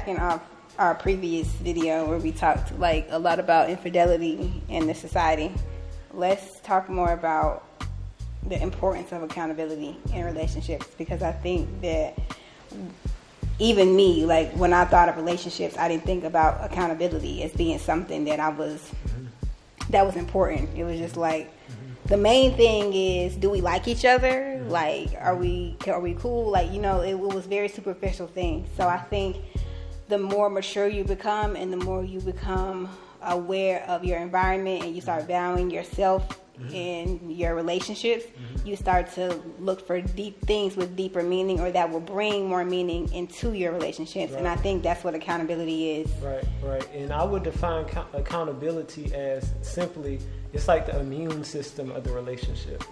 piggybacking off our previous video where we talked like a lot about infidelity in the society, let's talk more about the importance of accountability in relationships, because I think that even me, like when I thought of relationships, I didn't think about accountability as being something that that was important. It was just like, the main thing is, do we like each other? Like, are we cool? Like, it was very superficial thing. So I think the more mature you become and the more you become aware of your environment and you start valuing yourself in your relationships, you start to look for deep things with deeper meaning, or that will bring more meaning into your relationships. Right. And I think that's what accountability is. Right. And I would define accountability as simply, it's like the immune system of the relationship.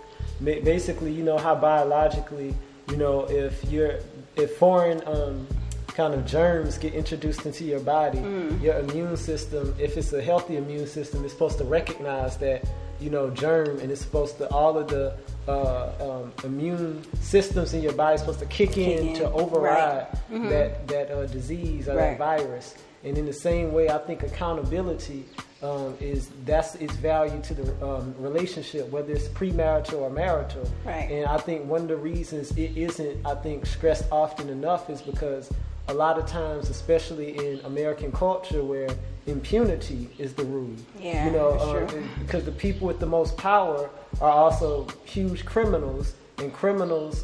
Basically, how biologically, if foreign kind of germs get introduced into your body, your immune system, if it's a healthy immune system, it's supposed to recognize that germ, and it's supposed to, all of the immune systems in your body is supposed to kick in to override that disease or that virus. And in the same way, I think accountability that's its value to the relationship, whether it's premarital or marital. Right. And I think one of the reasons it isn't, I think, stressed often enough is because a lot of times, especially in American culture, where impunity is the rule. Yeah, because the people with the most power are also huge criminals, and criminals,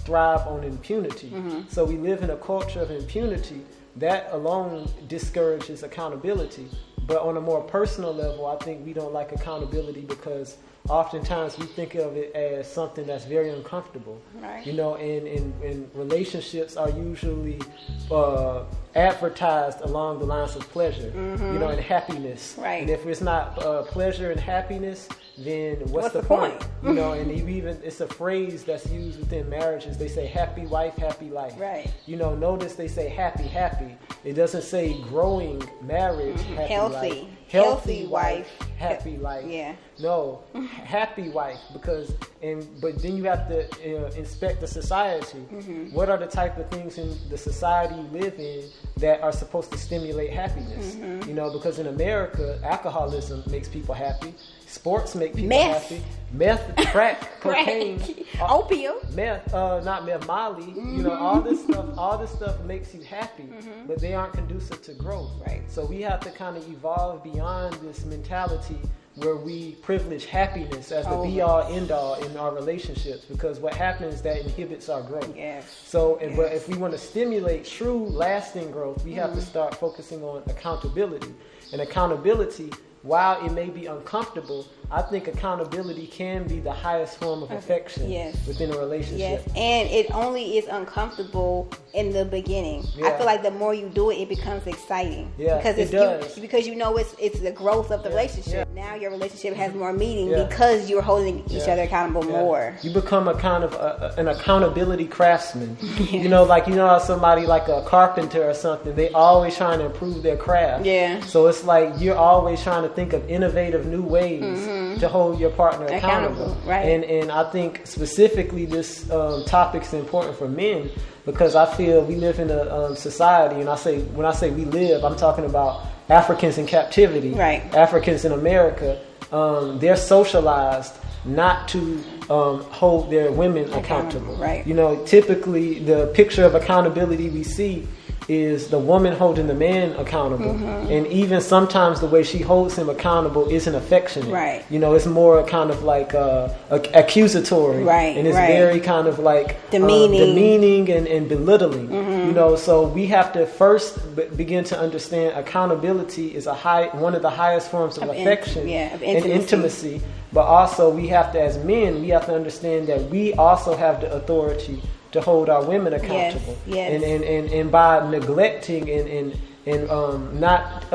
thrive on impunity. So we live in a culture of impunity that alone discourages accountability. But on a more personal level, I think we don't like accountability because oftentimes we think of it as something that's very uncomfortable. Right. And relationships are usually advertised along the lines of pleasure, and happiness. Right. And if it's not pleasure and happiness, then what's the point? And even it's a phrase that's used within marriages. They say happy wife, happy life. Right. Notice they say happy. It doesn't say growing marriage, happy life. Healthy wife, happy life. Yeah. No, happy wife, but then you have to inspect the society. What are the type of things in the society you live in that are supposed to stimulate happiness? Because in America, alcoholism makes people happy. Sports make people happy. Meth, crack, cocaine, opium, meth, not meth, Molly. All this stuff makes you happy, but they aren't conducive to growth. Right. So we have to kind of evolve beyond this mentality where we privilege happiness as the be-all, end-all in our relationships, because what happens is that inhibits our growth. Yes. So, but if we want to stimulate true, lasting growth, we have to start focusing on accountability. And accountability, while it may be uncomfortable, I think accountability can be the highest form of affection within a relationship. Yes, and it only is uncomfortable in the beginning. I feel like the more you do it, it becomes exciting. Yeah, because it's it's the growth of the relationship. Yeah. Now your relationship has more meaning because you're holding each other accountable more. You become a kind of an accountability craftsman. How somebody like a carpenter or something, they always trying to improve their craft. Yeah. So it's like you're always trying to think of innovative new ways to hold your partner accountable. Right. And I think specifically this topic is important for men, because I feel we live in a society, and when I say we live, I'm talking about Africans in captivity. Right. Africans in America, they're socialized not to hold their women accountable. Right. Typically the picture of accountability we see is the woman holding the man accountable, and even sometimes the way she holds him accountable isn't affectionate. Right. It's more kind of like accusatory, right? And it's very kind of like demeaning and belittling. So we have to first begin to understand accountability is one of the highest forms of affection and intimacy. But also we have to, as men, we have to understand that we also have the authority to hold our women accountable. Yes. And by neglecting and not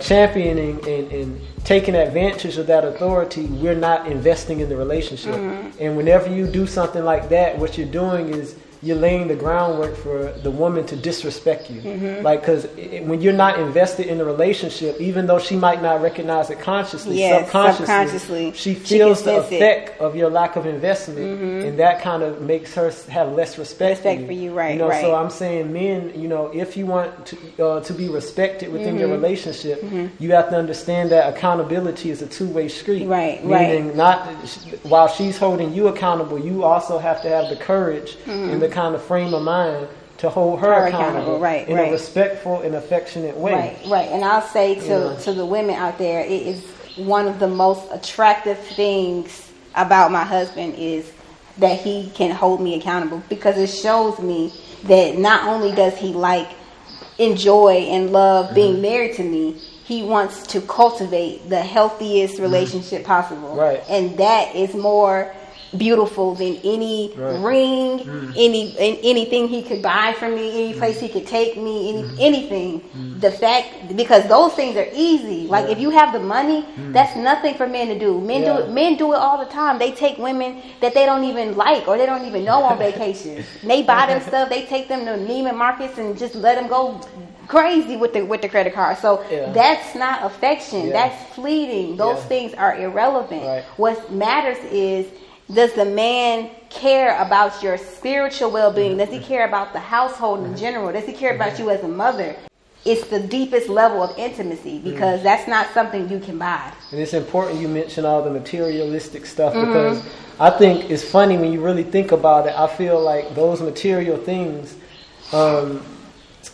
championing and taking advantage of that authority, we're not investing in the relationship. And whenever you do something like that, what you're doing is you're laying the groundwork for the woman to disrespect you. Like, because when you're not invested in the relationship, even though she might not recognize it consciously, subconsciously, she feels the effect of your lack of investment, and that kind of makes her have less respect for you. Right? You know, so I'm saying, men, you know, if you want to be respected within your relationship, you have to understand that accountability is a two-way street. Meaning, not while she's holding you accountable, you also have to have the courage and the kind of frame of mind to hold her accountable in a respectful and affectionate way. And I'll say to the women out there, it is one of the most attractive things about my husband is that he can hold me accountable, because it shows me that not only does he enjoy and love being married to me, he wants to cultivate the healthiest relationship possible. And that is more beautiful than any ring, anything he could buy from me, any place he could take me, anything. The fact, because those things are easy. Like if you have the money, that's nothing for men to do. Men do it all the time. They take women that they don't even like or they don't even know on vacation. They buy them stuff. They take them to Neiman Marcus and just let them go crazy with the credit card. So that's not affection. That's fleeting. Those things are irrelevant. What matters is, does the man care about your spiritual well-being? Does he care about the household in general? Does he care about you as a mother? It's the deepest level of intimacy, because that's not something you can buy. And it's important you mention all the materialistic stuff, because I think it's funny when you really think about it. I feel like those material things,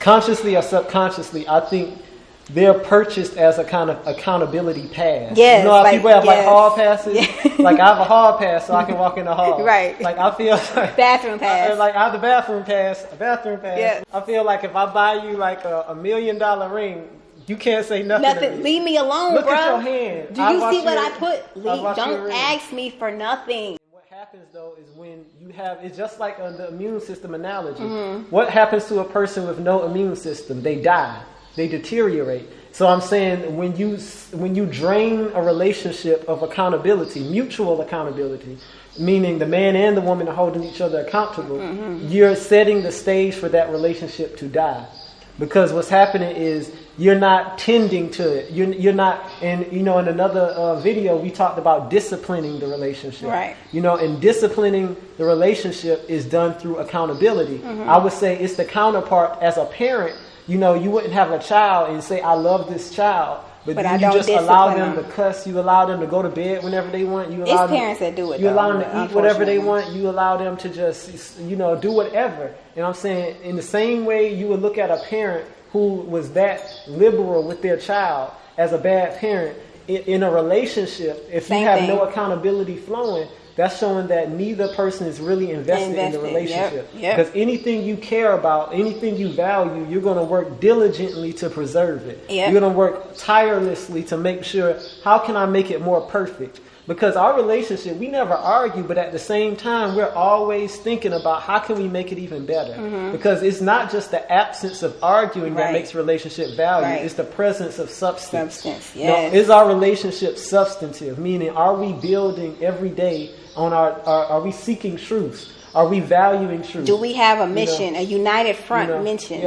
consciously or subconsciously, I think they're purchased as a kind of accountability pass. Yes, you know how people have hall passes? Like I have a hall pass so I can walk in the hall. Like I feel like bathroom pass. Like I have the bathroom pass. I feel like if I buy you like a $1 million ring, you can't say nothing. Leave me alone, Look bro. at your hand. Do you see what I put? Don't ask me for nothing. What happens though is when you have, it's just like the immune system analogy. What happens to a person with no immune system? They die. They deteriorate. So I'm saying when you drain a relationship of accountability, mutual accountability, meaning the man and the woman are holding each other accountable, you're setting the stage for that relationship to die. Because what's happening is you're not tending to it. You're not, and you know, in another video we talked about disciplining the relationship. You know, and disciplining the relationship is done through accountability. I would say it's the counterpart as a parent. You know, you wouldn't have a child and say, I love this child. But then you just allow them to cuss. You allow them to go to bed whenever they want. You allow it's parents that do it. You allow them to eat whatever they want. You allow them to just, you know, do whatever. And I'm saying, in the same way you would look at a parent who was that liberal with their child as a bad parent, in a relationship, if you have no accountability flowing, that's showing that neither person is really invested in the relationship. Because anything you care about, anything you value, you're going to work diligently to preserve it. You're going to work tirelessly to make sure, how can I make it more perfect? Because our relationship, we never argue, but at the same time, we're always thinking about how can we make it even better? Because it's not just the absence of arguing that makes relationship value. It's the presence of substance. Now, is our relationship substantive? Meaning, are we building every day on are we seeking truth? Are we valuing truth? Do we have a mission, a united front mission?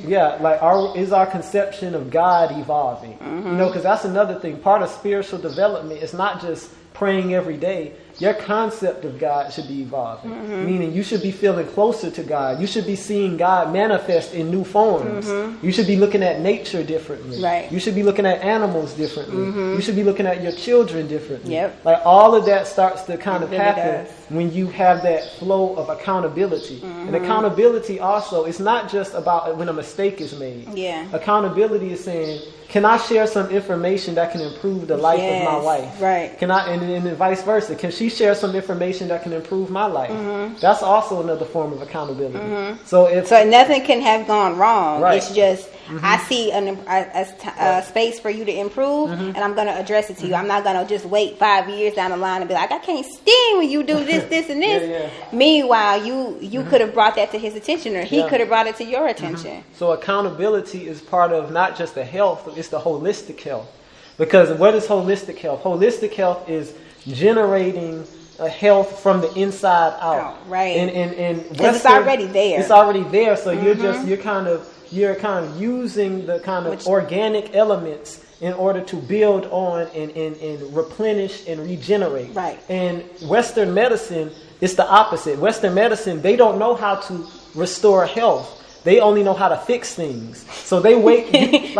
Like is our conception of God evolving? You know, because that's another thing. Part of spiritual development is not just praying every day. Your concept of God should be evolving. Meaning you should be feeling closer to God. You should be seeing God manifest in new forms. You should be looking at nature differently. You should be looking at animals differently. You should be looking at your children differently. Like all of that starts to kind of happen when you have that flow of accountability. And accountability also, it's not just about when a mistake is made. Accountability is saying, can I share some information that can improve the life of my wife? Can I, and vice versa, can she share some information that can improve my life? That's also another form of accountability. So nothing can have gone wrong. It's just I see a space for you to improve, and I'm going to address it to you. I'm not going to just wait 5 years down the line and be like, I can't stand when you do this, this, and this. Meanwhile, you could have brought that to his attention, or he could have brought it to your attention. So accountability is part of not just the health, it's the holistic health. Because what is holistic health? Holistic health is generating health from the inside out. Right. And because it's already there. It's already there. So you're kind of using the kind of organic elements in order to build on and replenish and regenerate. Right. And Western medicine is the opposite. Western medicine, they don't know how to restore health. They only know how to fix things. So they wait. You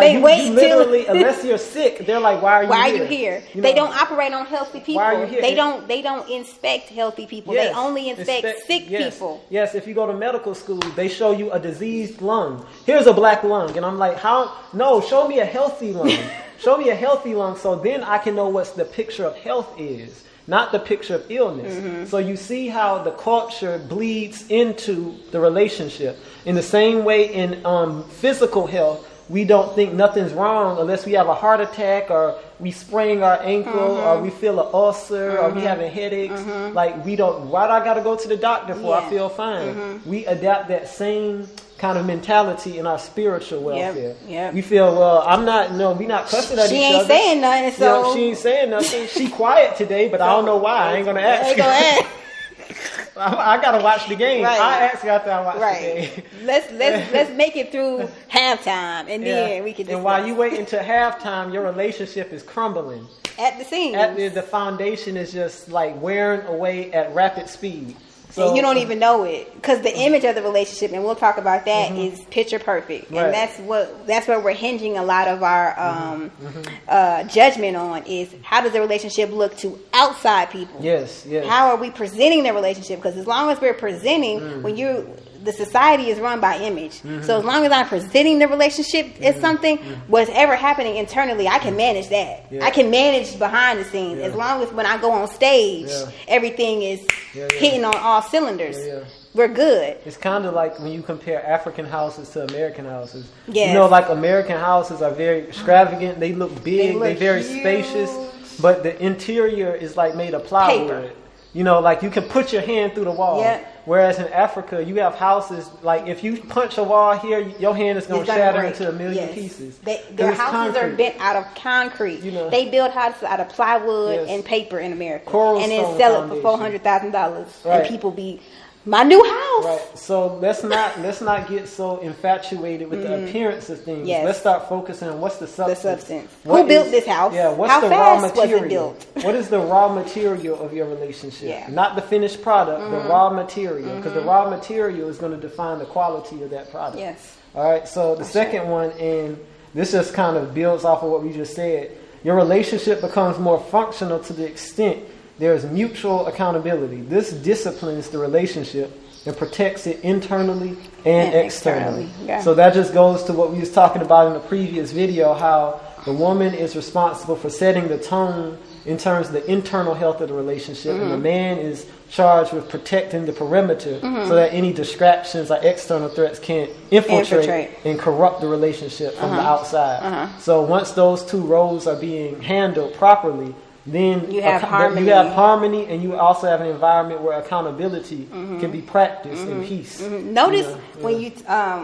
literally, unless you're sick, they're like, "Why are you here?" They don't operate on healthy people. Why are you here? They don't inspect healthy people. Yes, they only inspect sick people. Yes, if you go to medical school, they show you a diseased lung. Here's a black lung, and I'm like, "How? No, show me a healthy lung. Show me a healthy lung, so then I can know what the picture of health is." Not the picture of illness. So you see how the culture bleeds into the relationship. In the same way in physical health, we don't think nothing's wrong unless we have a heart attack or we sprain our ankle or we feel an ulcer or we having headaches. Like we don't, why do I got to go to the doctor for? I feel fine. We adapt that same kind of mentality in our spiritual welfare. We feel, well, we're not cussing at each other. She ain't saying nothing, so. She ain't saying nothing. She quiet today, but I don't know why. I ain't going to ask her. I got to watch the game. Right. I ask you after I watch the game. Let's make it through halftime, and then we can discuss. And while you wait until halftime, your relationship is crumbling. At the seams. The foundation is just like wearing away at rapid speed. So, and you don't even know it, because the image of the relationship, and we'll talk about that, is picture perfect, and that's what we're hinging a lot of our judgment on, is how does the relationship look to outside people? Yes. How are we presenting the relationship? Because as long as we're presenting, the society is run by image. So as long as I'm presenting the relationship as something, whatever happening internally, I can manage that. I can manage behind the scenes. As long as when I go on stage, everything is hitting on all cylinders. We're good. It's kind of like when you compare African houses to American houses. Yes. You know, like American houses are very extravagant. They look big. They're very spacious. But the interior is like made of plywood. Paper. You know, like you can put your hand through the wall. Whereas in Africa, you have houses, like if you punch a wall here, your hand is going to shatter into a million pieces. Their houses are built out of concrete. You know, they build houses out of plywood and paper in America. And then sell it for $400,000. And people be, my new house. Right. So let's not get so infatuated with the appearance of things. Let's start focusing on what's the substance. Who built this house? What's How the fast raw material? Was it built? What is the raw material of your relationship? Not the finished product, the raw material. Because the raw material is going to define the quality of that product. All right. So the second one, and this just kind of builds off of what we just said. Your relationship becomes more functional to the extent there is mutual accountability. This disciplines the relationship and protects it internally and externally. So that just goes to what we was talking about in the previous video, how the woman is responsible for setting the tone in terms of the internal health of the relationship, and the man is charged with protecting the perimeter so that any distractions or external threats can't infiltrate and corrupt the relationship from the outside. So once those two roles are being handled properly, then you have harmony, and you also have an environment where accountability can be practiced in peace. Notice when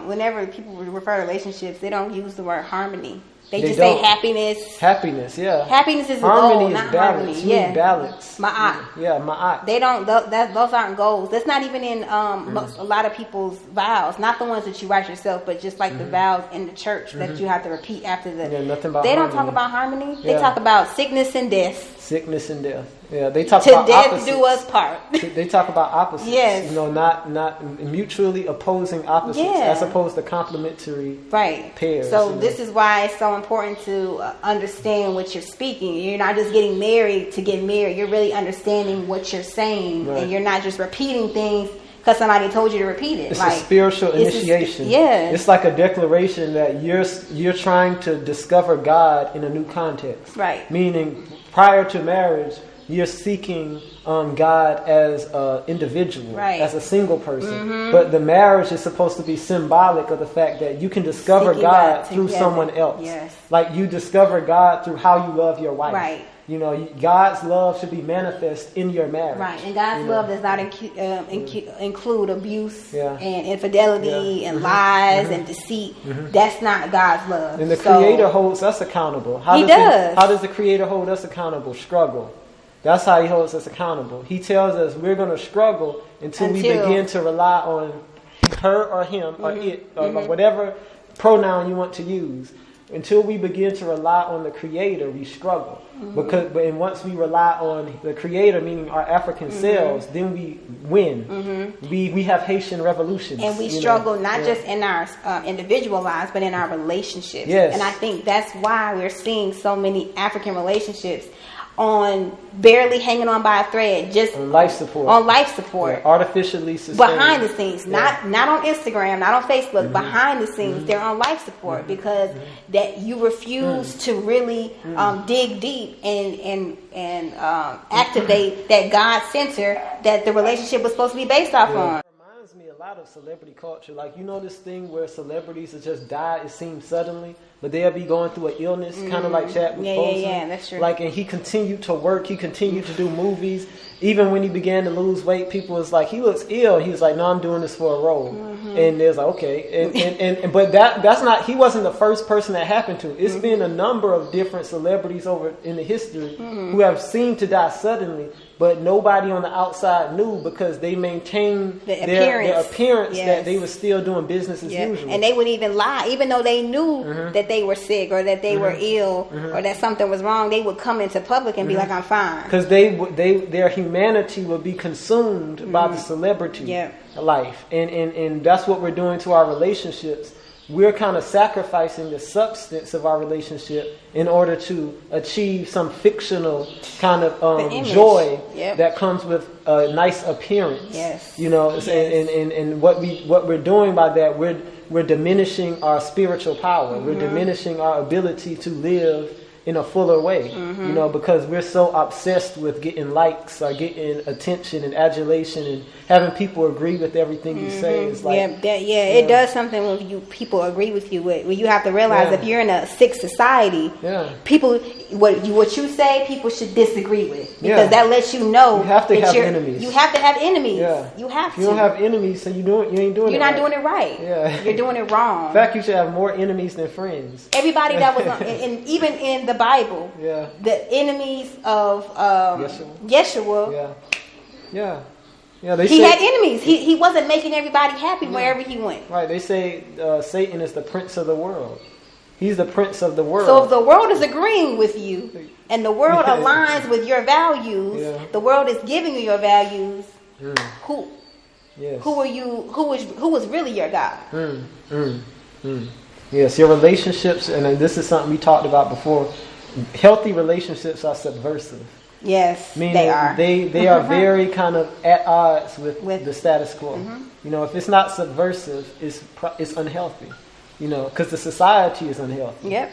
whenever people refer to relationships, they don't use the word harmony. They just say happiness. Happiness, Happiness is harmony, a goal, not balance. harmony. Balance. Ma'at. Ma'at. They don't. Those aren't goals. That's not even in a lot of people's vows. Not the ones that you write yourself, but just like the vows in the church that you have to repeat after the. Nothing about they don't harmony. talk about harmony. They talk about sickness and death. Sickness and death. They talk about death opposites. do us part. They talk about opposites. Yes. You know, not mutually opposing opposites, as opposed to complementary pairs. So this is why it's so important to understand what you're speaking. You're not just getting married to get married. You're really understanding what you're saying, and you're not just repeating things because somebody told you to repeat it. It's a spiritual initiation. It's like a declaration that you're trying to discover God in a new context. Right. Meaning, prior to marriage, you're seeking God as an individual, as a single person. But the marriage is supposed to be symbolic of the fact that you can discover God through someone else. Like you discover God through how you love your wife. You know, God's love should be manifest in your marriage. And God's love does not include abuse and infidelity and lies and deceit. That's not God's love. And the Creator holds us accountable. How does the Creator hold us accountable? Struggle. That's how he holds us accountable. He tells us we're going to struggle until we begin to rely on her or him or it or whatever pronoun you want to use. Until we begin to rely on the Creator, we struggle. And once we rely on the Creator, meaning our African selves, then we win. We have Haitian revolutions. And we struggle not just in our individual lives, but in our relationships. Yes. And I think that's why we're seeing so many African relationships on barely hanging on by a thread, just on life support. Yeah, artificially sustained. Behind the scenes, not on Instagram, not on Facebook. Behind the scenes, they're on life support because that you refuse to really dig deep and activate that God center that the relationship was supposed to be based off on. Me a lot of celebrity culture, like this thing where celebrities will just die, it seems suddenly, but they'll be going through an illness, kind of like Chadwick Boseman. Yeah, that's true. Like, and he continued to work, he continued to do movies. Even when he began to lose weight, people was like, he looks ill. He was like, no, I'm doing this for a role. And there's like, okay, but that's not. He wasn't the first person that happened to. It's been a number of different celebrities over in the history who have seemed to die suddenly. But nobody on the outside knew because they maintained their appearance that they were still doing business as usual. And they would even lie. Even though they knew that they were sick or that they were ill or that something was wrong, they would come into public and be like, I'm fine. Because their humanity would be consumed by the celebrity life. And that's what we're doing to our relationships. We're kind of sacrificing the substance of our relationship in order to achieve some fictional kind of joy that comes with a nice appearance. Yes. And what we're doing by that, we're diminishing our spiritual power. We're diminishing our ability to live in a fuller way, because we're so obsessed with getting likes or getting attention and adulation and having people agree with everything you say. It's like, it does something when people agree with you. When you have to realize if you're in a sick society, people what you say, people should disagree with because that lets you know you have to have enemies. You have to have enemies. Yeah. You have to. If you don't have enemies, so you ain't doing it. You're not doing it right. Yeah. You're doing it wrong. In fact, you should have more enemies than friends. Everybody that was even in the Bible, the enemies of Yeshua. He had enemies. He wasn't making everybody happy wherever he went. Right. They say Satan is the prince of the world. He's the prince of the world. So if the world is agreeing with you and the world aligns with your values, the world is giving you your values, who are you? Who was really your God? Yes, your relationships, and this is something we talked about before. Healthy relationships are subversive. Yes, meaning they are. They are very kind of at odds with the status quo. If it's not subversive, it's unhealthy. Because the society is unhealthy. Yep.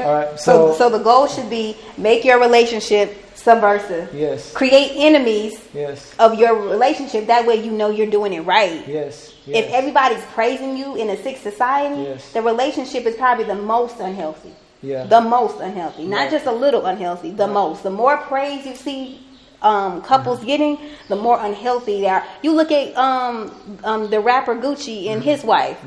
All right. So the goal should be make your relationship subversive. Yes. Create enemies. Yes. Of your relationship. That way you know you're doing it right. Yes. If everybody's praising you in a sick society, the relationship is probably the most unhealthy. Yeah. The most unhealthy. Not just a little unhealthy. The most. The more praise you see couples getting, the more unhealthy they are. You look at the rapper Gucci and his wife.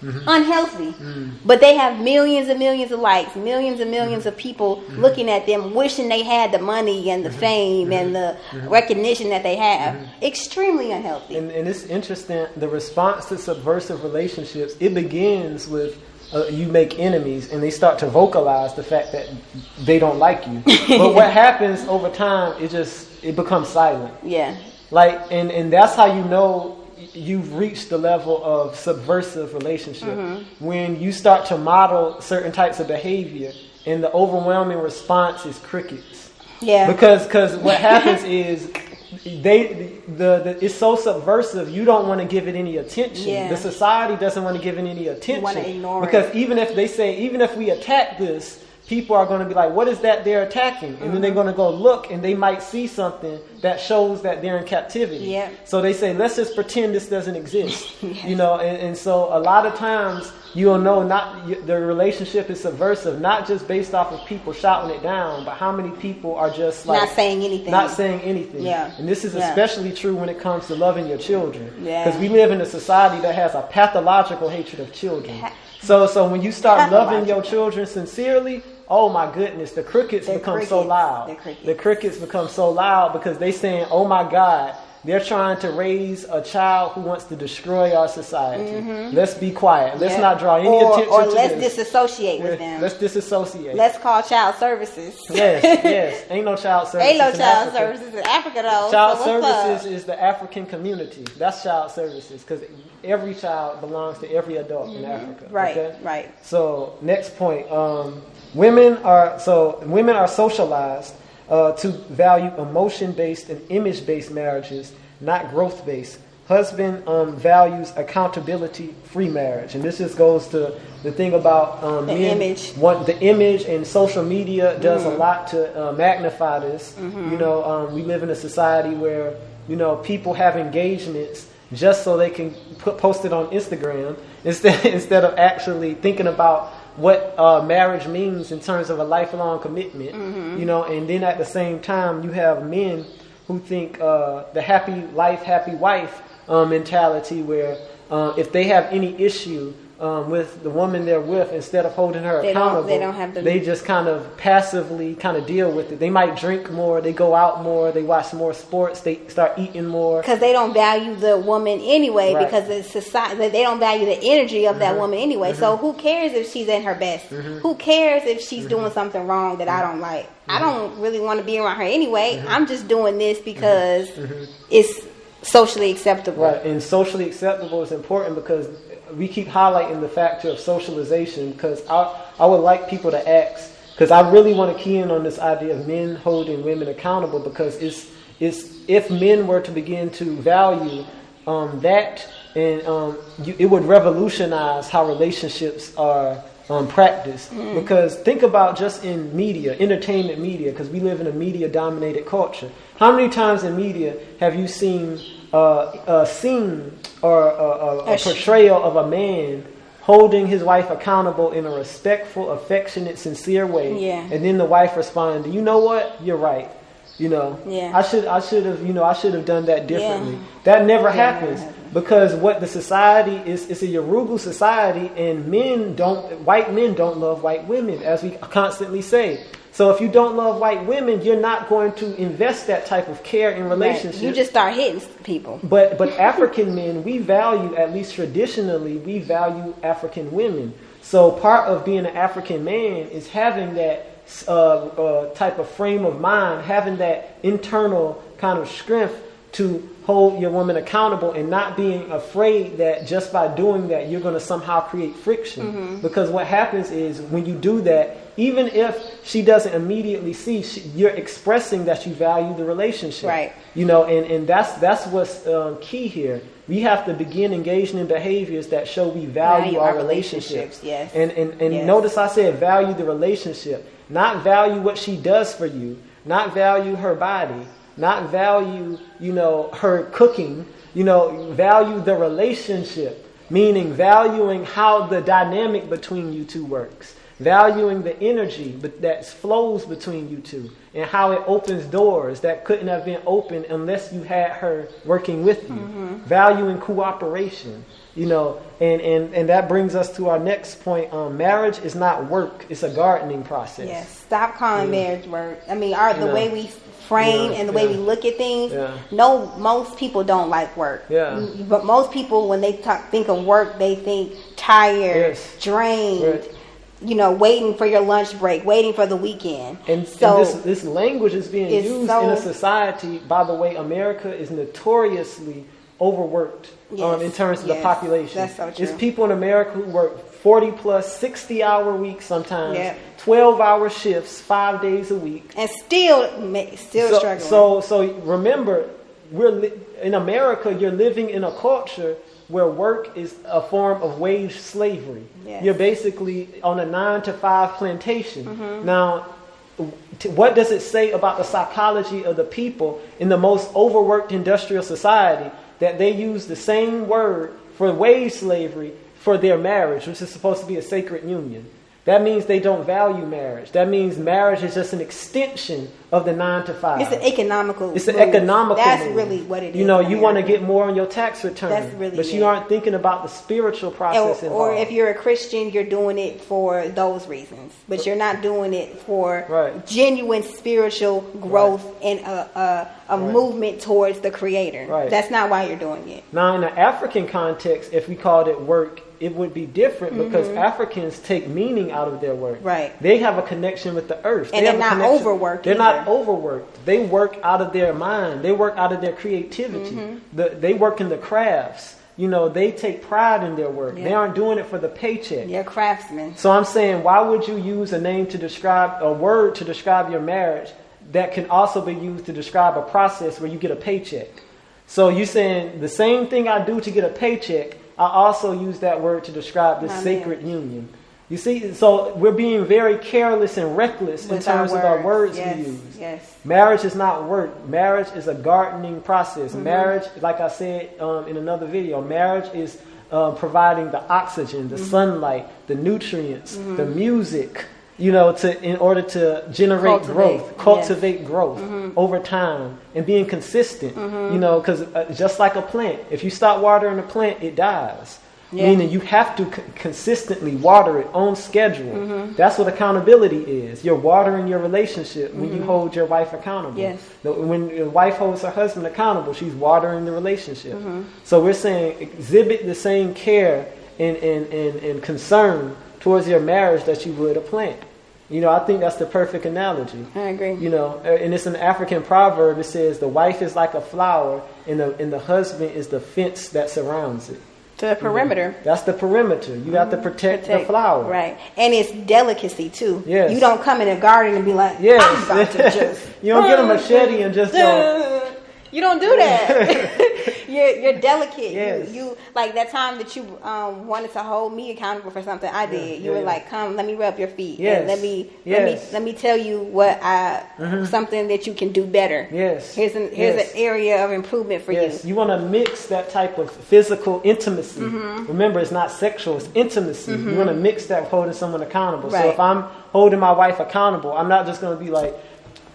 Unhealthy, but they have millions and millions of likes, millions and millions of people looking at them, wishing they had the money and the fame and the recognition that they have. Extremely unhealthy. And it's interesting, the response to subversive relationships, it begins with you make enemies and they start to vocalize the fact that they don't like you. But what happens over time, it becomes silent. Yeah. And that's how you know you've reached the level of subversive relationship when you start to model certain types of behavior and the overwhelming response is crickets. Yeah. Because what happens is it's so subversive, you don't want to give it any attention. Yeah. The society doesn't want to give it any attention. You want to ignore because it. even if we attack this, people are going to be like, what is that they're attacking? And then they're going to go look and they might see something that shows that they're in captivity. Yeah. So they say, let's just pretend this doesn't exist. And so a lot of times you'll know the relationship is subversive, not just based off of people shouting it down, but how many people are just not saying anything. Yeah. And this is especially true when it comes to loving your children. Because we live in a society that has a pathological hatred of children. So when you start loving your children sincerely, oh my goodness, the crickets become so loud. The crickets become so loud because they saying, oh my God, they're trying to raise a child who wants to destroy our society. Let's be quiet. Let's not draw any attention to this. Or let's disassociate with them. Let's disassociate. Let's call child services. Yes. Ain't no child services. Ain't no child services in Africa though. Child services is the African community. That's child services because every child belongs to every adult in Africa. Right. Okay? Right. So next point. Women are socialized to value emotion-based and image-based marriages, not growth-based. Husband values accountability-free marriage, and this just goes to the thing about the image. The image, and social media does a lot to magnify this. You know, we live in a society where people have engagements just so they can post it on Instagram instead of actually thinking about what marriage means in terms of a lifelong commitment, and then at the same time you have men who think the happy life, happy wife mentality, where if they have any issue with the woman they're with, instead of holding her accountable, they just kind of passively kind of deal with it. They might drink more, they go out more, they watch more sports, they start eating more. Because they don't value the woman anyway, because the society, they don't value the energy of that woman anyway. So who cares if she's at her best? Who cares if she's doing something wrong that I don't like? I don't really want to be around her anyway. I'm just doing this because it's socially acceptable. Right, and socially acceptable is important because we keep highlighting the factor of socialization, because I would like people to ask, because I really want to key in on this idea of men holding women accountable, because it's if men were to begin to value that, and it would revolutionize how relationships are practiced. Because think about just in media, entertainment media, because we live in a media-dominated culture. How many times in media have you seen a scene or a portrayal of a man holding his wife accountable in a respectful, affectionate, sincere way, and then the wife responding, you know what, you're right, I should have done that differently. That never happens, because what the society is, it's a Yoruba society, and white men don't love white women, as we constantly say. So if you don't love white women, you're not going to invest that type of care in relationships. Right. You just start hitting people. But African men, we value, at least traditionally, we value African women. So part of being an African man is having that type of frame of mind, having that internal kind of strength to hold your woman accountable, and not being afraid that just by doing that you're going to somehow create friction. Because what happens is, when you do that, even if she doesn't immediately see, you're expressing that you value the relationship. Right. And that's what's key here. We have to begin engaging in behaviors that show we value our relationships. Yes. And notice I said value the relationship, not value what she does for you, not value her body, not value, her cooking, value the relationship, meaning valuing how the dynamic between you two works, valuing the energy that flows between you two, and how it opens doors that couldn't have been opened unless you had her working with you, valuing cooperation, and that brings us to our next point. Marriage is not work, it's a gardening process. Yes, stop calling marriage work. I mean, the way we frame and the way we look at things. No, most people don't like work. But most people, when they think of work, they think tired, drained, waiting for your lunch break, waiting for the weekend. And this language is being used in a society. By the way, America is notoriously overworked in terms of the population. That's so true. It's people in America who work 40 plus, 60-hour weeks sometimes, 12-hour shifts, 5 days a week, and still struggling. So remember, in America, you're living in a culture where work is a form of wage slavery. You're basically on a 9-to-5 plantation. Now, what does it say about the psychology of the people in the most overworked industrial society that they use the same word for wage slavery for their marriage, which is supposed to be a sacred union? That means they don't value marriage. That means marriage is just an extension of the 9 to 5. It's an economical. It's an economical. That's move. really what it is. You know, you want to get more on your tax return. That's really but you aren't thinking about the spiritual process involved. Or if you're a Christian, you're doing it for those reasons, but you're not doing it for genuine spiritual growth and a movement towards the Creator. Right. That's not why you're doing it. Now, in the African context, if we called it work, it would be different because Africans take meaning out of their work. Right. They have a connection with the earth. And they're not overworked. They're not overworked. They work out of their mind. They work out of their creativity. They work in the crafts. You know, they take pride in their work. Yeah. They aren't doing it for the paycheck. They're craftsmen. So I'm saying, why would you use a name to describe, a word to describe your marriage that can also be used to describe a process where you get a paycheck? So you're saying the same thing I do to get a paycheck, I also use that word to describe this sacred union. You see, so we're being very careless and reckless in terms of our words we use. Yes. Marriage is not work. Marriage is a gardening process. Marriage, like I said in another video, marriage is providing the oxygen, the sunlight, the nutrients, the music, you know, in order to generate cultivate growth over time and being consistent, you know, because just like a plant, if you stop watering a plant, it dies. Yeah. Meaning you have to consistently water it on schedule. That's what accountability is. You're watering your relationship when you hold your wife accountable. Yes. When your wife holds her husband accountable, she's watering the relationship. So we're saying exhibit the same care and concern towards your marriage that you would a plant. You know, I think that's the perfect analogy. I agree. You know, and it's an African proverb. It says the wife is like a flower and the husband is the fence that surrounds it. The perimeter. That's the perimeter. You have to protect the flower. Right. And it's delicacy too. Yes. You don't come in a garden and be like, I'm about to just... You don't get a machete and just go... You don't do that. You're delicate. Yes. You like that time that you wanted to hold me accountable for something I did. You were like, "Come, let me rub your feet. Yes. And let me tell you what something that you can do better. Yes. Here's an area of improvement for you. You want to mix that type of physical intimacy. Remember, it's not sexual; it's intimacy. You want to mix that with holding someone accountable. Right. So if I'm holding my wife accountable, I'm not just going to be like,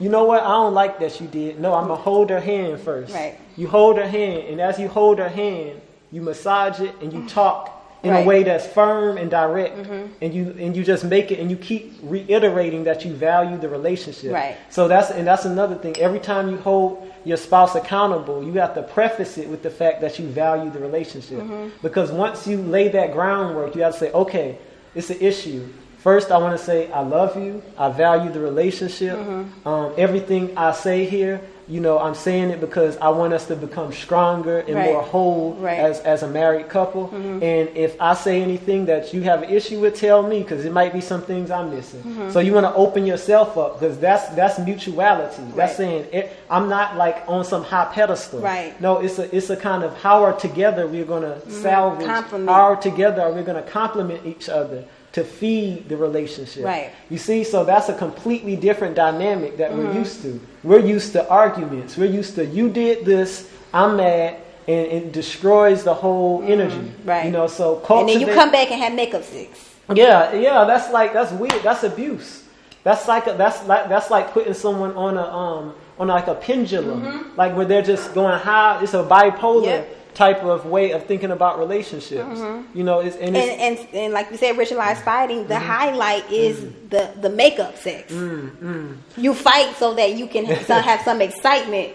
you know what? I don't like that you did. No, I'm going to hold her hand first. Right. You hold her hand, and as you hold her hand, you massage it and you talk in a way that's firm and direct. And you just make it, and you keep reiterating that you value the relationship. Right. So that's another thing. Every time you hold your spouse accountable, you have to preface it with the fact that you value the relationship. Because once you lay that groundwork, you have to say, okay, it's an issue. First, I want to say I love you. I value the relationship. Everything I say here, you know, I'm saying it because I want us to become stronger and more whole as a married couple. And if I say anything that you have an issue with, tell me, because it might be some things I'm missing. So you want to open yourself up, because that's mutuality. That's saying I'm not like on some high pedestal. Right. No, it's a kind of how are together we're going to salvage. How are together are we going to complement each other to feed the relationship. Right. You see, so that's a completely different dynamic that we're used to. We're used to arguments. We're used to, you did this, I'm mad, and it destroys the whole energy. Right. You know, so cultivate. And then you come back and have makeup sex. Yeah, that's weird. That's abuse. That's like putting someone on like a pendulum, like where they're just going high. It's a bipolar type of way of thinking about relationships. You know, and like we said, ritualized fighting, the highlight is the makeup sex. You fight so that you can have some excitement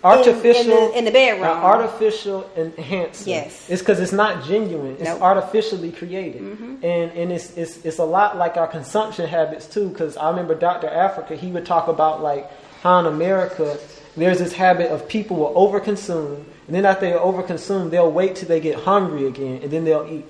artificial in the bedroom. Artificial enhancement. Yes. It's because it's not genuine. It's artificially created. And it's a lot like our consumption habits too, because I remember Dr. Africa, he would talk about like how in America there's this habit of people will overconsume, and then after they overconsume, they'll wait till they get hungry again, and then they'll eat.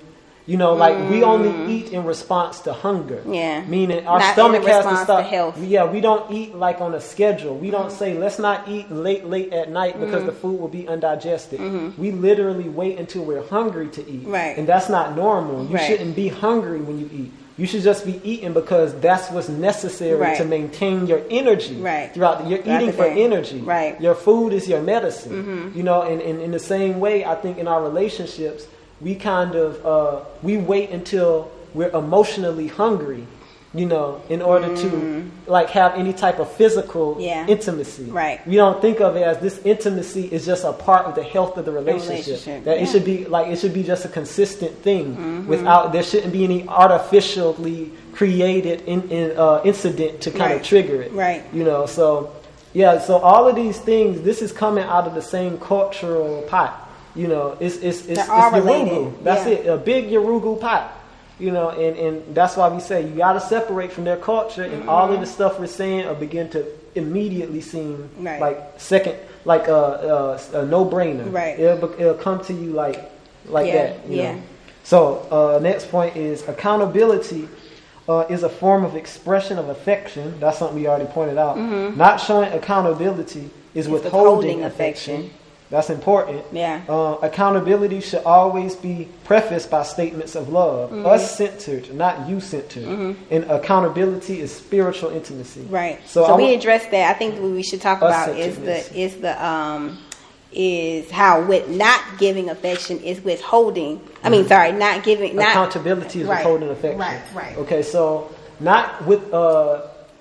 You know, like we only eat in response to hunger. Yeah. Meaning our stomach has to stop. To yeah, we don't eat like on a schedule. We don't say, let's not eat late at night because the food will be undigested. We literally wait until we're hungry to eat. Right. And that's not normal. You shouldn't be hungry when you eat. You should just be eating because that's what's necessary to maintain your energy throughout. You're eating for energy. Right. Your food is your medicine. You know, and in the same way, I think in our relationships, we kind of we wait until we're emotionally hungry you know, in order to like have any type of physical intimacy. Right. We don't think of it as this intimacy is just a part of the health of the relationship. That it should be just a consistent thing without, there shouldn't be any artificially created incident to kind of trigger it. Right. You know, so all of these things, this is coming out of the same cultural pot. You know, it's Yorugu. That's it, a big Yorugu pot. You know, and that's why we say you got to separate from their culture, and all of the stuff we're saying will begin to immediately seem like a no-brainer. Right. It'll come to you like that. You know? So next point is accountability is a form of expression of affection. That's something we already pointed out. Not showing accountability is withholding affection. That's important. Yeah. Accountability should always be prefaced by statements of love, us-centered, not you-centered. And accountability is spiritual intimacy. Right. So we addressed that. I think what we should talk about is how with not giving affection is withholding. I mean, sorry, not giving. Accountability is withholding affection. Right. Okay, so not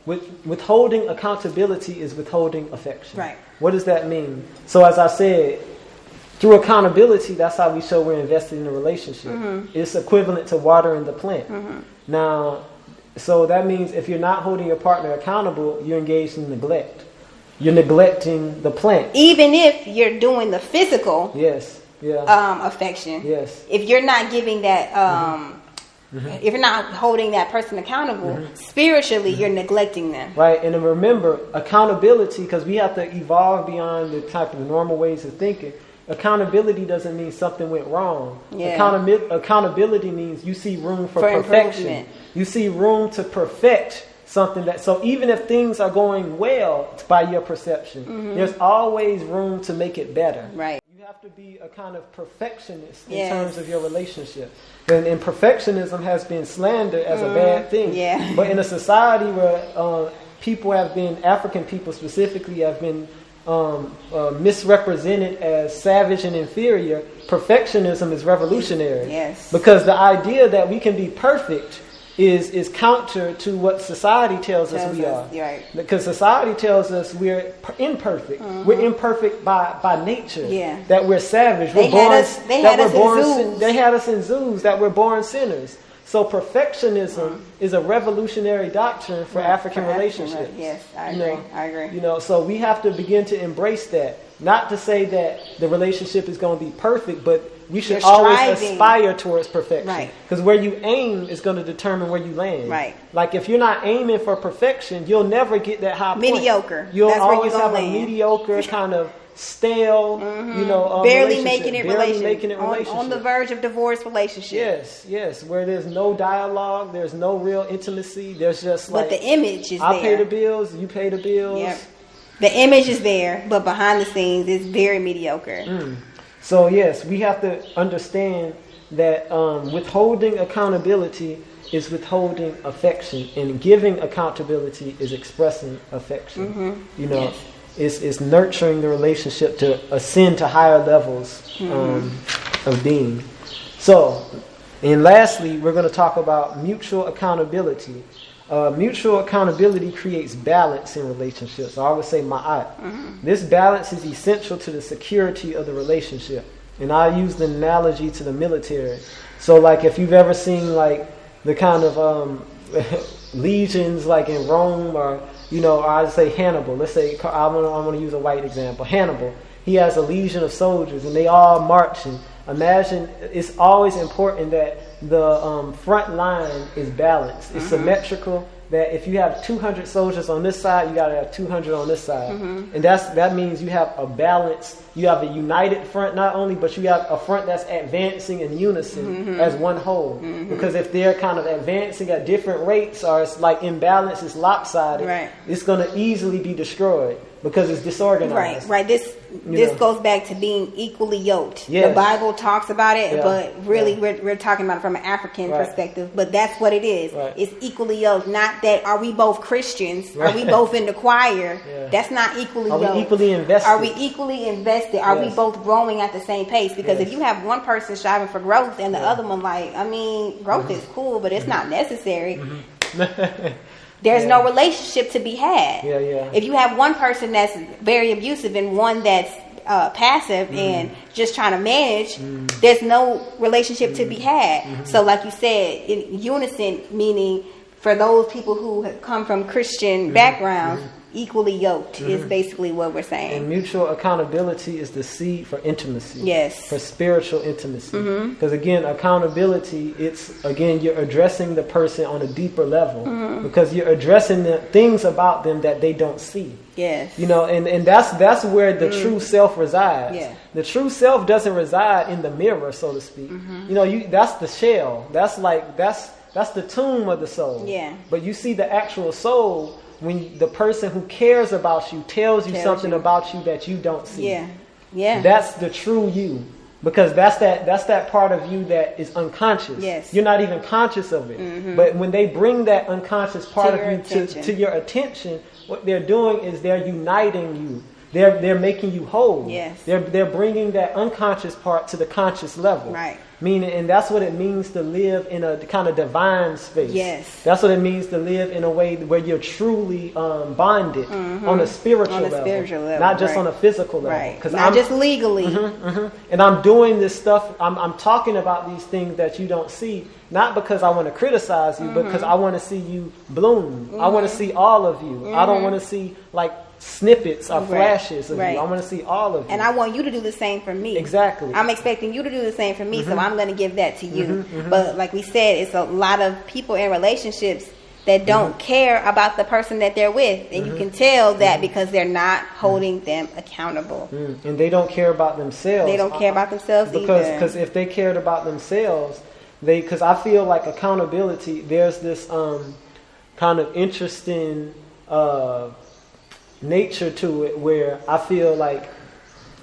withholding accountability is withholding affection. Right. What does that mean? So as I said, through accountability, that's how we show we're invested in a relationship. It's equivalent to watering the plant. Now, so that means if you're not holding your partner accountable, you're engaged in neglect. You're neglecting the plant. Even if you're doing the physical affection. Yes. If you're not giving that if you're not holding that person accountable, spiritually you're neglecting them. Right, and remember, accountability, because we have to evolve beyond the type of normal ways of thinking. Accountability doesn't mean something went wrong. Accountability means you see room for perfection. You see room to perfect something that, so even if things are going well by your perception, there's always room to make it better. Right. You have to be a kind of perfectionist in terms of your relationship. And perfectionism has been slandered as a bad thing. Yeah. But in a society where people have been, African people specifically, have been misrepresented as savage and inferior, perfectionism is revolutionary. Yes. Because the idea that we can be perfect is counter to what society tells us we are. Right. Because society tells us we're imperfect. We're imperfect by nature. Yeah. That we're savage. They had us in zoos. That we're born sinners. So perfectionism is a revolutionary doctrine for African relationships. Yes, I agree. You know, so we have to begin to embrace that. Not to say that the relationship is going to be perfect, but we should always aspire towards perfection. Right. Because where you aim is going to determine where you land. Right. Like if you're not aiming for perfection, you'll never get that high point. Mediocre. You'll That's always where have land. A mediocre kind of stale, barely making it relationship. On the verge of divorce relationship. Yes. Where there's no dialogue, there's no real intimacy. There's just but the image is there. I pay the bills, you pay the bills. Yep. The image is there, but behind the scenes, it's very mediocre. So yes, we have to understand that withholding accountability is withholding affection, and giving accountability is expressing affection. You know, it's nurturing the relationship to ascend to higher levels of being. So, and lastly, we're going to talk about mutual accountability. Mutual accountability creates balance in relationships. So I would say ma'at. This balance is essential to the security of the relationship. And I use the analogy to the military. So like if you've ever seen like the kind of legions like in Rome, or I'd say Hannibal. Let's say I'm going to use a white example. Hannibal. He has a legion of soldiers and they all marching. Imagine, it's always important that the front line is balanced. It's symmetrical. That if you have 200 soldiers on this side, you got to have 200 on this side. And that means you have a balance. You have a united front not only, but you have a front that's advancing in unison as one whole. Because if they're kind of advancing at different rates, or it's like imbalance, it's lopsided, it's going to easily be destroyed because it's disorganized. Right. This goes back to being equally yoked. The Bible talks about it, but really we're talking about it from an African perspective. But that's what it is. It's equally yoked. Not that are we both Christians? Are we both in the choir? That's not equally yoked. Are we equally invested? Are we equally invested? Are we both growing at the same pace? Because if you have one person striving for growth and the other one growth is cool, but it's not necessary. there's no relationship to be had. Yeah, yeah. If you have one person that's very abusive and one that's passive and just trying to manage, there's no relationship to be had. So like you said, in unison, meaning for those people who have come from Christian backgrounds, equally yoked is basically what we're saying. And mutual accountability is the seed for intimacy. Yes. For spiritual intimacy. Because again, accountability, you're addressing the person on a deeper level because you're addressing the things about them that they don't see. Yes. You know, and that's where the true self resides. Yeah. The true self doesn't reside in the mirror, so to speak. You know, that's the shell. That's the tomb of the soul. Yeah. But you see the actual soul when the person who cares about you tells you something about you that you don't see. Yeah. Yeah. That's the true you. Because that's that part of you that is unconscious. Yes. You're not even conscious of it. But when they bring that unconscious part of you to your attention, what they're doing is they're uniting you. They're making you whole. Yes. They're bringing that unconscious part to the conscious level. Right. Meaning, and that's what it means to live in a kind of divine space. Yes. That's what it means to live in a way where you're truly bonded on a spiritual level, not just on a physical level. Right. Not just legally. And I'm doing this stuff. I'm talking about these things that you don't see, not because I want to criticize you, but because I want to see you bloom. I want to see all of you. I don't want to see like snippets or flashes of you. I want to see all of you. And I want you to do the same for me. Exactly. I'm expecting you to do the same for me, so I'm going to give that to you. But like we said, it's a lot of people in relationships that don't care about the person that they're with. And you can tell that because they're not holding them accountable. And they don't care about themselves. They don't care about themselves either. Because if they cared about themselves, because I feel like accountability, there's this kind of interesting nature to it where I feel like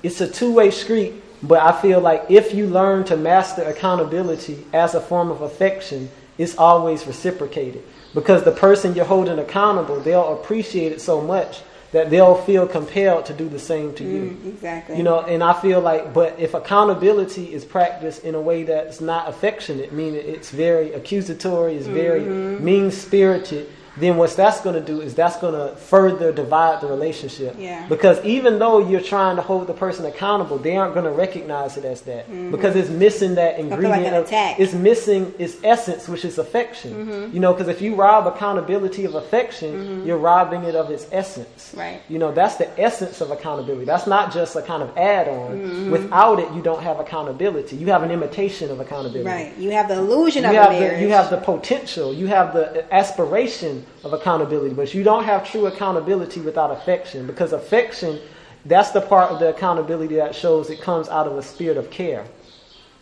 it's a two-way street, but I feel like if you learn to master accountability as a form of affection, it's always reciprocated. Because the person you're holding accountable, they'll appreciate it so much that they'll feel compelled to do the same to you. Exactly. You know, and I feel like, but if accountability is practiced in a way that's not affectionate, meaning it's very accusatory, it's very mean-spirited, then what that's going to do is that's going to further divide the relationship. Yeah. Because even though you're trying to hold the person accountable, they aren't going to recognize it as that. Because it's missing that ingredient. Like an attack. It's missing its essence, which is affection. You know, because if you rob accountability of affection, you're robbing it of its essence. Right. You know, that's the essence of accountability. That's not just a kind of add-on. Without it, you don't have accountability. You have an imitation of accountability. Right. You have the illusion of marriage. You have the potential. You have the aspiration of accountability, but you don't have true accountability without affection, because affection, that's the part of the accountability that shows it comes out of a spirit of care.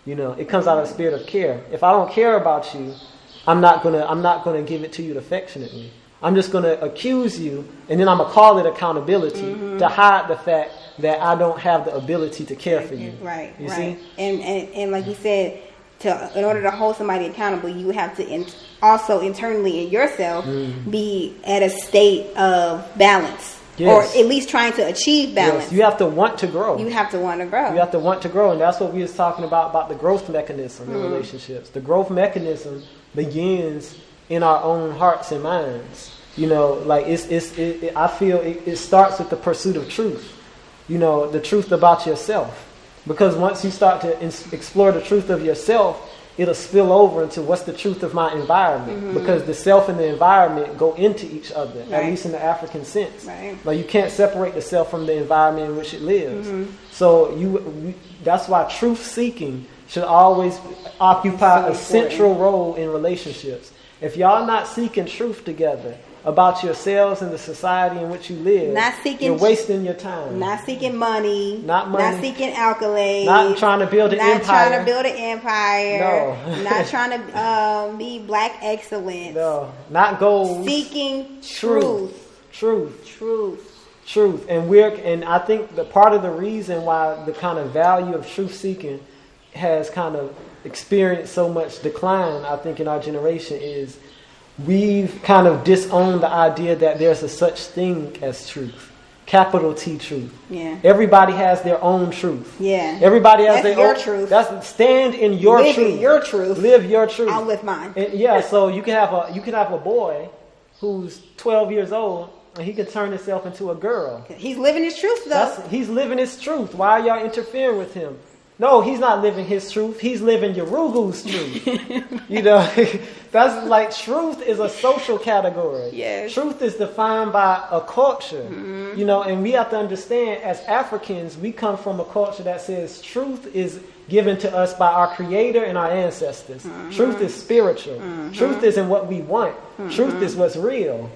You know, it comes out of a spirit of care. If I don't care about you, I'm not gonna give it to you affectionately. I'm just gonna accuse you, and then I'm gonna call it accountability to hide the fact that I don't have the ability to care for you. Right. You see? And like you said, in order to hold somebody accountable, you have to also internally in yourself be at a state of balance, or at least trying to achieve balance. Yes. You have to want to grow. You have to want to grow. You have to want to grow, and that's what we was talking about the growth mechanism in relationships. The growth mechanism begins in our own hearts and minds. You know, like I feel it starts with the pursuit of truth. You know, the truth about yourself. Because once you start to explore the truth of yourself, it'll spill over into what's the truth of my environment. Because the self and the environment go into each other, at least in the African sense. Right. Like you can't separate the self from the environment in which it lives. So that's why truth seeking should always occupy a central role in relationships. If y'all not seeking truth together about yourselves and the society in which you live, you're wasting your time. Not seeking money. Not seeking accolades. Not trying to build an empire. Not trying to build an empire. No. Not trying to be black excellence. No. Not goals. Seeking truth. Truth. And I think the part of the reason why the kind of value of truth seeking has kind of experienced so much decline, I think, in our generation is we've kind of disowned the idea that there's a such thing as truth. capital T truth. Yeah. Everybody has their own truth. Yeah. Everybody has That's their your own truth. That's stand in your Live truth. your truth. Live your truth. I'll live mine. And yeah, so you can have a boy who's 12 years old and he can turn himself into a girl. He's living his truth though. He's living his truth. Why are y'all interfering with him? No, he's not living his truth. He's living Yorugu's truth. You know, that's like truth is a social category. Yes. Truth is defined by a culture. Mm-hmm. You know, and we have to understand as Africans, we come from a culture that says truth is given to us by our creator and our ancestors. Mm-hmm. Truth is spiritual. Mm-hmm. Truth isn't what we want. Mm-hmm. Truth is what's real.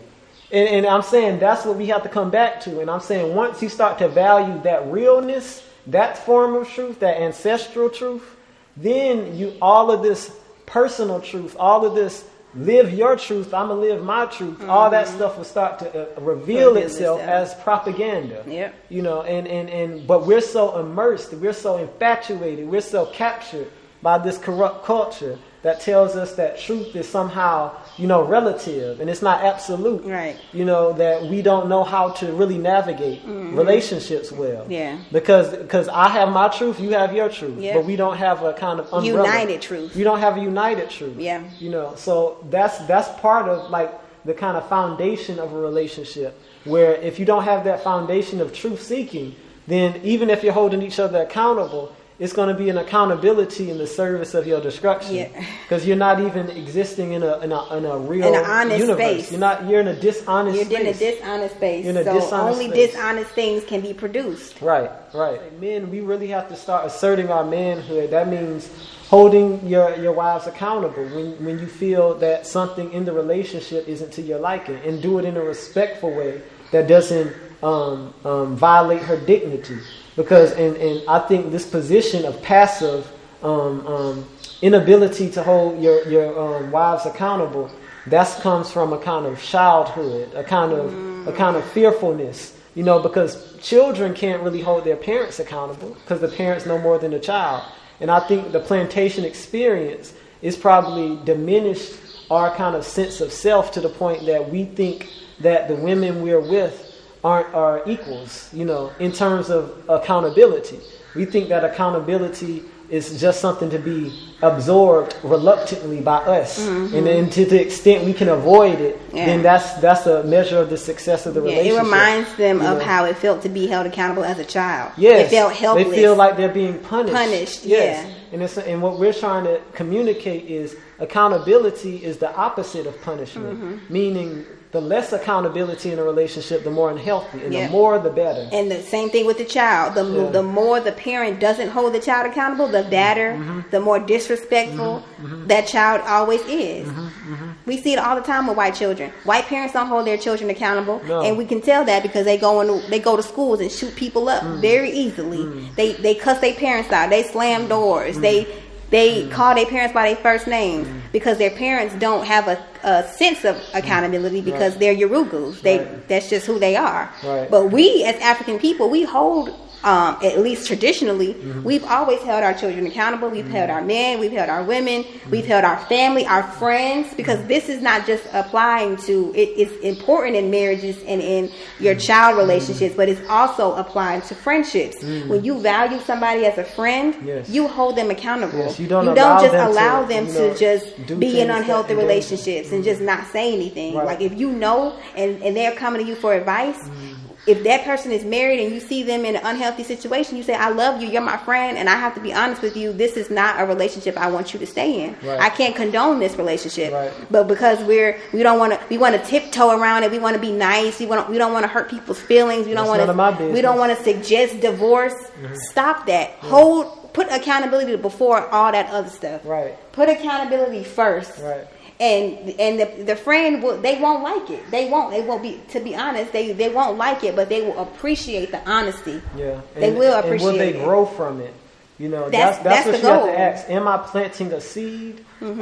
And I'm saying that's what we have to come back to. And I'm saying once you start to value that realness, that form of truth, that ancestral truth, then all of this personal truth, all of this live your truth, I'm going to live my truth, all that stuff will start to reveal itself as propaganda. Yep. You know, but we're so immersed, we're so infatuated, we're so captured by this corrupt culture that tells us that truth is somehow, you know, relative and it's not absolute. Right. You know, that we don't know how to really navigate relationships well. Yeah. Because I have my truth, you have your truth. Yeah. But we don't have a kind of umbrella. United truth. We don't have a united truth. Yeah. You know, so that's part of like the kind of foundation of a relationship where if you don't have that foundation of truth seeking, then even if you're holding each other accountable, it's going to be an accountability in the service of your destruction, because you're not even existing in a real in an honest universe. space. You're in a dishonest space. You're in a dishonest space. You're in a dishonest only space. dishonest things can be produced. Right. Men, we really have to start asserting our manhood. That means holding your wives accountable when you feel that something in the relationship isn't to your liking, and do it in a respectful way that doesn't violate her dignity. Because and I think this position of passive inability to hold your wives accountable, that comes from a kind of childhood, a kind of fearfulness, you know, because children can't really hold their parents accountable because the parents know more than the child. And I think the plantation experience is probably diminished our kind of sense of self to the point that we think that the women we're with are equals, you know, in terms of accountability. We think that accountability is just something to be absorbed reluctantly by us. Mm-hmm. And then to the extent we can avoid it, then that's a measure of the success of the relationship. It reminds them of how it felt to be held accountable as a child. Yes. It felt helpless. They feel like they're being punished. Yes. And what we're trying to communicate is accountability is the opposite of punishment, meaning the less accountability in a relationship, the more unhealthy, and the more, the better. And the same thing with the child. The more the parent doesn't hold the child accountable, the badder, the more disrespectful that child always is. We see it all the time with white children. White parents don't hold their children accountable, and we can tell that because they go to schools and shoot people up very easily. They cuss their parents out. They slam doors. They call their parents by their first names because their parents don't have a sense of accountability because they're Yorugus. That's just who they are. Right. But we as African people, we hold, at least traditionally, we've always held our children accountable. We've held our men, we've held our women, we've held our family, our friends, because this is not just applying to, it's important in marriages and in your child relationships, but it's also applying to friendships. When you value somebody as a friend, you hold them accountable. Yes, you don't just allow them to just be in unhealthy relationships and just not say anything. Right. Like if you know and they're coming to you for advice, if that person is married and you see them in an unhealthy situation, you say, I love you, you're my friend, and I have to be honest with you, this is not a relationship I want you to stay in. Right. I can't condone this relationship. Right. But because we want to tiptoe around it, we want to be nice, we don't want to hurt people's feelings, we don't want to suggest divorce. Stop that. Put accountability before all that other stuff. Right. Put accountability first. Right. And the friend they won't like it. They won't be, to be honest, they won't like it, but they will appreciate the honesty. Yeah. They will appreciate it. And will they grow from it? You know, that's what the you goal. have to ask. Am I planting a seed? Or am